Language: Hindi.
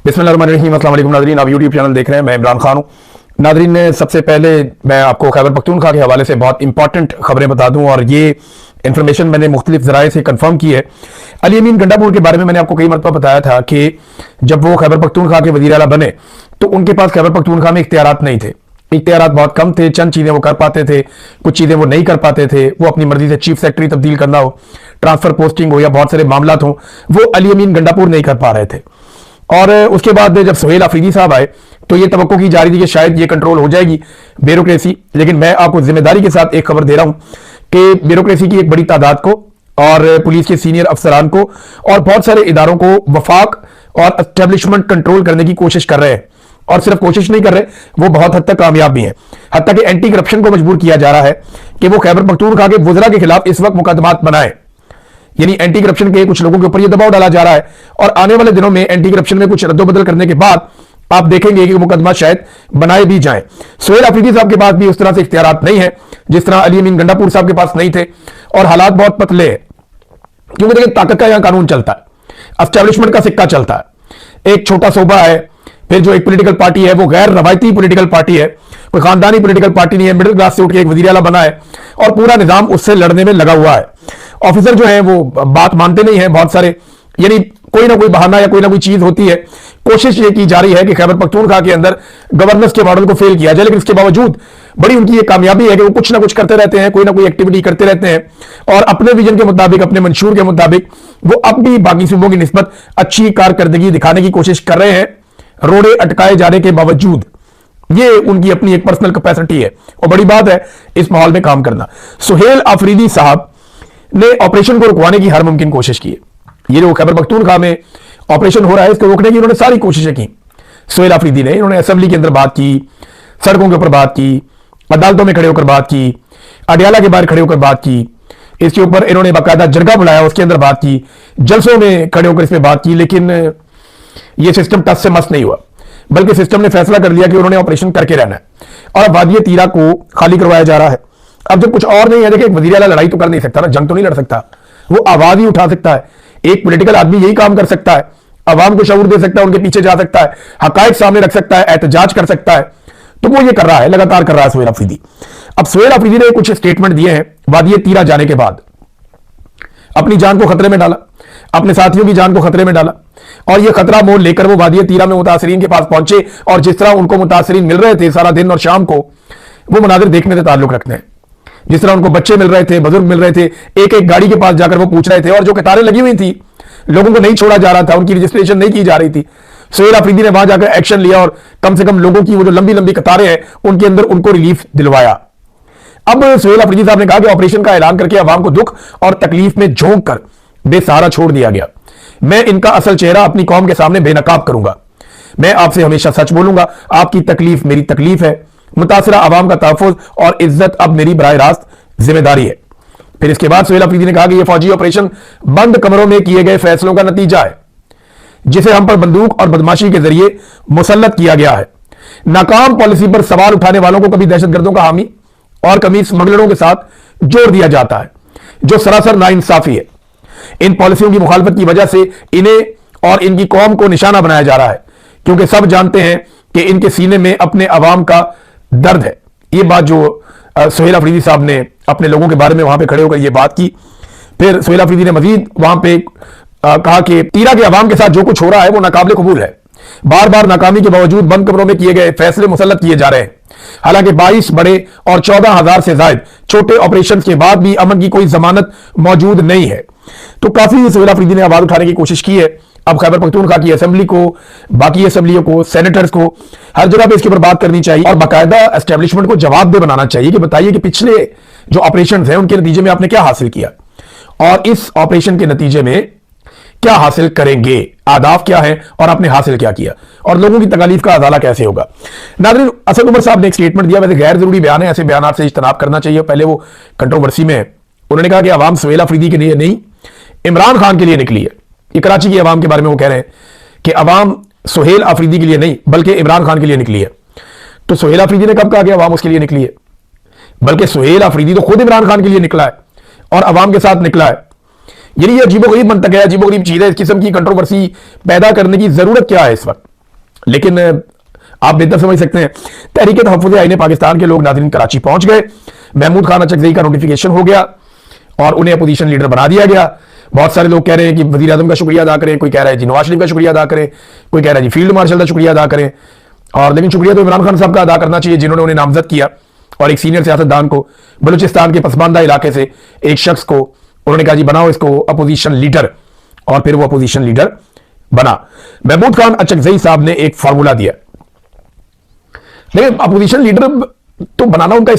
बिस्मिल्लाहिर्रहमानिर्रहीम। अस्सलाम वालेकुम नाज़रीन, आप यूट्यूब चैनल देख रहे हैं। मैं इमरान खान हूँ। नाज़रीन, सबसे पहले मैं आपको खैबर पख्तूनख्वा के हवाले से बहुत इंपॉर्टेंट खबरें बता दूं, और ये इन्फॉर्मेशन मैंने मुख्तलिफ ज़राए से कंफर्म की है। अली अमीन गंडापुर के बारे में मैंने आपको कई मरतबा बताया था कि जब वो खैबर पख्तूनख्वा के वज़ीर आला बने तो उनके पास खैबर पख्तूनख्वा में इख्तियारात नहीं थे। इख्तियारात बहुत कम थे। चंद चीज़ें वो कर पाते थे, कुछ चीज़ें वो नहीं कर पाते थे। वो अपनी मर्जी से चीफ सेक्रेटरी तब्दील करना हो, ट्रांसफर पोस्टिंग हो, या बहुत सारे मामला हों, वो अली अमीन गंडापुर नहीं कर पा रहे थे। और उसके बाद जब सुहेल अफरीदी साहब आए तो ये तवक्को की जा रही थी कि शायद ये कंट्रोल हो जाएगी ब्यूरोक्रेसी। लेकिन मैं आपको जिम्मेदारी के साथ एक खबर दे रहा हूं कि ब्यूरोक्रेसी की एक बड़ी तादाद को और पुलिस के सीनियर अफसरान को और बहुत सारे इदारों को वफाक और एस्टेब्लिशमेंट कंट्रोल करने की कोशिश कर रहे हैं। और सिर्फ कोशिश नहीं कर रहे, वो बहुत हद तक कामयाब भी हैं। हत्ता कि एंटी करप्शन को मजबूर किया जा रहा है कि वो खैबर पख्तूनख्वा के वुज़रा के खिलाफ इस वक्त मुकदमात बनाए। यानी एंटी करप्शन के कुछ लोगों के ऊपर यह दबाव डाला जा रहा है, और आने वाले दिनों में एंटी करप्शन में कुछ रद्दोबदल करने के बाद आप देखेंगे कि मुकदमा शायद बनाए भी जाएं। सुहेल अफरीदी साहब के पास भी उस तरह से इख्तियारात नहीं है जिस तरह अली अमीन गंडापुर साहब के पास नहीं थे, और हालात बहुत पतले हैं। क्योंकि देखिए, ताकत का यहां कानून चलता है, एस्टेब्लिशमेंट का सिक्का चलता है। एक छोटा सूबा है, फिर जो एक पॉलिटिकल पार्टी है वो गैर रवायती पॉलिटिकल पार्टी है, कोई खानदानी पॉलिटिकल पार्टी नहीं है, मिडिल क्लास से उठ के एक वजीर आला बना है, और पूरा निजाम उससे लड़ने में लगा हुआ है। ऑफिसर जो है वो बात मानते नहीं है बहुत सारे, यानी कोई ना कोई बहाना या कोई ना कोई चीज होती है। कोशिश ये की जा रही है कि खैबर पख्तूनख्वा के अंदर गवर्नेंस के मॉडल को फेल किया जाए, लेकिन इसके बावजूद बड़ी उनकी ये कामयाबी है कि वो कुछ ना कुछ करते रहते हैं, कोई ना कोई एक्टिविटी करते रहते हैं, और अपने विजन के मुताबिक, अपने मंशूर के मुताबिक वो अब भी बाकी सूबों की निस्बत अच्छी कारकर्दगी दिखाने की कोशिश कर रहे हैं, रोड़े अटकाए जाने के बावजूद। ये उनकी अपनी एक पर्सनल कैपेसिटी है, और बड़ी बात है इस माहौल में काम करना। सुहेल अफरीदी साहब ने ऑपरेशन को रुकवाने की हर मुमकिन कोशिश की है। ये जो खैबर पख्तूनख्वा में ऑपरेशन हो रहा है, इसको रोकने की उन्होंने सारी कोशिशें की। सुहेल अफरीदी ने, इन्होंने असेंबली के अंदर बात की, सड़कों के ऊपर बात की, अदालतों में खड़े होकर बात की, अडियाला के बाहर खड़े होकर बात की, इसके ऊपर इन्होंने बाकायदा जरगा बुलाया, उसके अंदर बात की, जलसों में खड़े होकर इसमें बात की। लेकिन यह सिस्टम टस से मस नहीं हुआ, बल्कि सिस्टम ने फैसला कर लिया कि उन्होंने ऑपरेशन करके रहना है, और वादिय तीरा को खाली करवाया जा रहा है। अब जब कुछ और नहीं है, देखिए, एक वजीर आला लड़ाई तो कर नहीं सकता ना, जंग तो नहीं लड़ सकता, वो आवाज ही उठा सकता है। एक पॉलिटिकल आदमी यही काम कर सकता है, अवाम को शऊर दे सकता है, उनके पीछे जा सकता है, हकायक सामने रख सकता है, एहतजाज कर सकता है। तो वो ये कर रहा है, लगातार कर रहा है सुहेल अफरीदी। अब सुहेल अफरीदी ने कुछ स्टेटमेंट दिए हैं वादिय तीरा जाने के बाद, अपनी जान को खतरे में डाला, अपने साथियों की जान को खतरे में डाला, और यह खतरा मोल लेकर वो वादिय तीरा में मुतासरीन के पास पहुंचे। और जिस तरह उनको मुतासरीन मिल रहे थे सारा दिन और शाम को, वो मनाजिर देखने से ताल्लुक रखते हैं। जिस तरह उनको बच्चे मिल रहे थे, बुजुर्ग मिल रहे थे, एक एक गाड़ी के पास जाकर वो पूछ रहे थे, और जो कतारें लगी हुई थी, लोगों को नहीं छोड़ा जा रहा था, उनकी रजिस्ट्रेशन नहीं की जा रही थी। सुहेल अफरीदी ने वहां जाकर एक्शन लिया, और कम से कम लोगों की वो जो लंबी लंबी कतारें हैं उनके अंदर उनको रिलीफ दिलवाया। अब सुहेल अफरीदी साहब ने कहा कि ऑपरेशन का ऐलान करके अवाम को दुख और तकलीफ में झोंक कर बेसहारा छोड़ दिया गया। मैं इनका असल चेहरा अपनी कौम के सामने बेनकाब करूंगा। मैं आपसे हमेशा सच बोलूंगा। आपकी तकलीफ मेरी तकलीफ है। मुतासरा अवाम का तहफ़्फ़ुज़ और इज्जत अब मेरी बराह रास्त जिम्मेदारी है। फिर इसके बाद सुहेल अफरीदी ने कहा कि यह फौजी ऑपरेशन बंद कमरों में किए गए फैसलों का नतीजा है, जिसे हम पर बंदूक और बदमाशी के जरिए मुसल्लत किया गया है। नाकाम पॉलिसी पर सवाल उठाने वालों को कभी दहशतगर्दों का हामी और कभी स्मगलरों के साथ जोड़ दिया जाता है, जो सरासर नाइंसाफी है। इन पॉलिसियों की मुखालफत की वजह से इन्हें और इनकी कौम को निशाना बनाया जा रहा है, क्योंकि सब जानते हैं कि इनके सीने में अपने अवाम का दर्द है। ये बात जो सुहेल अफरीदी साहब ने अपने लोगों के बारे में वहां पे खड़े होकर ये बात की। फिर सुहेल अफरीदी ने मजीद वहां पे कहा कि तीरा के अवाम के साथ जो कुछ हो रहा है वो नाकाबिले कबूल है। बार बार नाकामी के बावजूद बंद कमरों में किए गए फैसले मुसल्लत किए जा रहे हैं। हालांकि 22 बड़े और 14,000 से ज्यादा छोटे ऑपरेशन के बाद भी अमन की कोई जमानत मौजूद नहीं है। तो काफी सुहेल अफरीदी ने आवाज उठाने की कोशिश की है। अब खैबर पख्तूनख्वा की असेंबली को, बाकी असेंबलियों को, सेनेटर्स को, हर जगह पे इसके ऊपर बात करनी चाहिए, और बाकायदा एस्टेब्लिशमेंट को जवाबदेह बनाना चाहिए कि बताइए कि पिछले जो ऑपरेशन हैं उनके नतीजे में आपने क्या हासिल किया, और इस ऑपरेशन के नतीजे में क्या हासिल करेंगे, आदाफ क्या है, और आपने हासिल क्या किया, और लोगों की तकालीफ का अजाला कैसे होगा। नाज़रीन, असद उमर साहब ने एक स्टेटमेंट दिया, वैसे गैर जरूरी बयान है, ऐसे बयान से इज्तनाब करना चाहिए। पहले वो कंट्रोवर्सी में है। उन्होंने कहा कि अवाम सुहेल अफरीदी के लिए नहीं, इमरान खान के लिए निकली है। ये कराची की अवाम के बारे में वो कह रहे हैं कि अवाम सुहेल अफरीदी के लिए नहीं बल्कि इमरान खान के लिए निकली है। तो सुहेल अफरीदी ने कब कहा कि अवाम उसके लिए निकली है? बल्कि सुहेल अफरीदी तो खुद इमरान खान के लिए निकला है और अवाम के साथ निकला है। यानी ये अजीबोगरीब मंतक है, अजीबोगरीब चीज है। इस किस्म की कंट्रोवर्सी पैदा करने की जरूरत क्या है इस वक्त? लेकिन आप बेहतर समझ सकते हैं, तहरीक तहफ़्फ़ुज़ आईन पाकिस्तान के लोग नाज़रीन कराची पहुंच गए, महमूद खान अचकज़ई का नोटिफिकेशन हो गया और उन्हें अपोजिशन लीडर बना दिया गया। बहुत सारे लोग कह रहे हैं कि वज़ीर आज़म का शुक्रिया अदा करें, कोई कह रहा है जी नवाज शरीफ का शुक्रिया अदा करें, कोई कह रहा है जी फील्ड मार्शल का शुक्रिया अदा करें। और लेकिन शुक्रिया तो इमरान खान साहब का अदा करना चाहिए जिन्होंने उन्हें नामजद किया, और एक सीनियर सियासतदान को बलूचिस्तान के पसमानदा इलाके से एक शख्स को उन्होंने कहा जी बनाओ इसको अपोजिशन लीडर, और फिर वो अपोजिशन लीडर बना। महमूद खान अचकज़ई साहब ने एक फार्मूला दिया, लेकिन अपोजिशन लीडर तो बनाना उनका